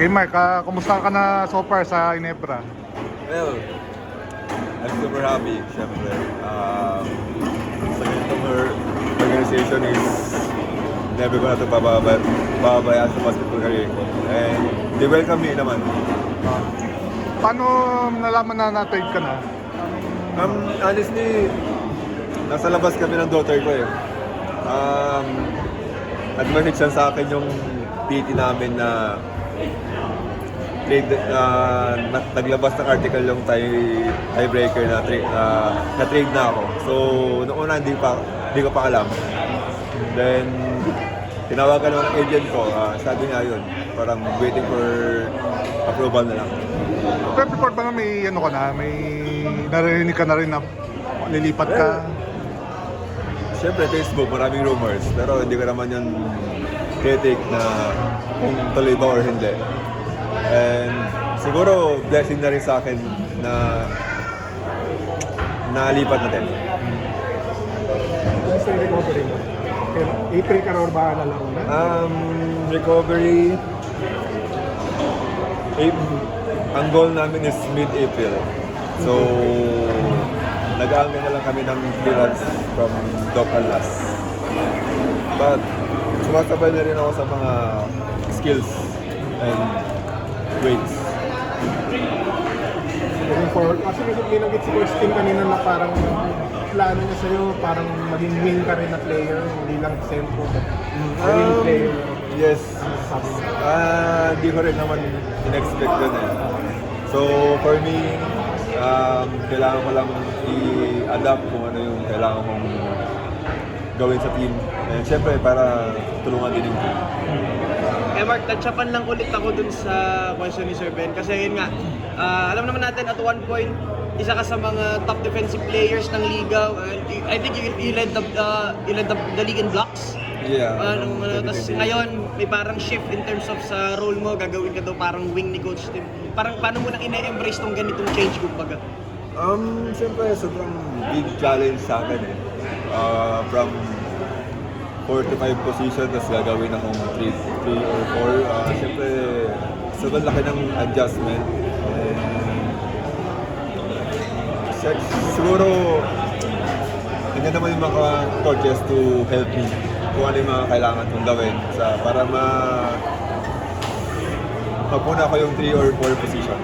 Okay, Mark, kumusta ka na so far sa Inebra? Well, I'm super happy, syempre. Sa ganitong organization is never ko na ito pababayaan sa basketball career ko. And they welcome me naman. Paano nalaman na na-trade ka na? Honestly, nasa labas kami ng daughter ko eh. Admit siya sa akin yung PT namin na trade, naglabas ng article yung tiebreaker na trade na ako. So, noong una hindi ko pa alam. Then, tinawagan naman ng agent ko, sabi niya yun, parang waiting for approval na lang. Pero before ba may ano ka na, may narinig ka na rin na lilipat ka? Siyempre, Facebook, maraming rumors, pero hindi ko naman yun critic na kung tuloy ba or hindi. And siguro, blessing na rin sa akin na nalipat na din. Ano sa recovery mo? April ka na ba nalaro na? Recovery, ang goal namin is mid-April. So, nag-aangin na lang kami ng clearance from Doc Alas. But, sumasabay na rin ako sa mga skills and weights. Moving forward, kasi may nagit si Coach Tim kanina na parang plano niya sa'yo, parang maging wing ka rin na player, hindi lang tempo. Wing player. Yes. Ano sabi niya? Di ko rin naman in-expect yun eh. So, for me, kailangan ko lang i-adapt kung ano yung kailangan kong gawin sa team. And syempre, para tulungan din yung team. Mark, tatsapan lang ulit ako dun sa question ni Sir Ben. Kasi yun nga, alam naman natin at one point, isa ka sa mga top defensive players ng liga. I think you led the league in blocks. Yeah. Tapos ngayon, may parang shift in terms of sa role mo, gagawin ka daw parang wing ni Coach Tim. Parang paano mo nang ine-embrace tong ganitong change kumbaga? Siyempre, sobrang big challenge sa akin eh. From 4 to 5 position, tapos gagawin akong 3 or 4. Siyempre, sobrang laki ng adjustment. Siguro, hindi naman yung mga coaches to help me kung ano yung mga kailangan kong gawin para mapuna ko yung 3 or 4 position.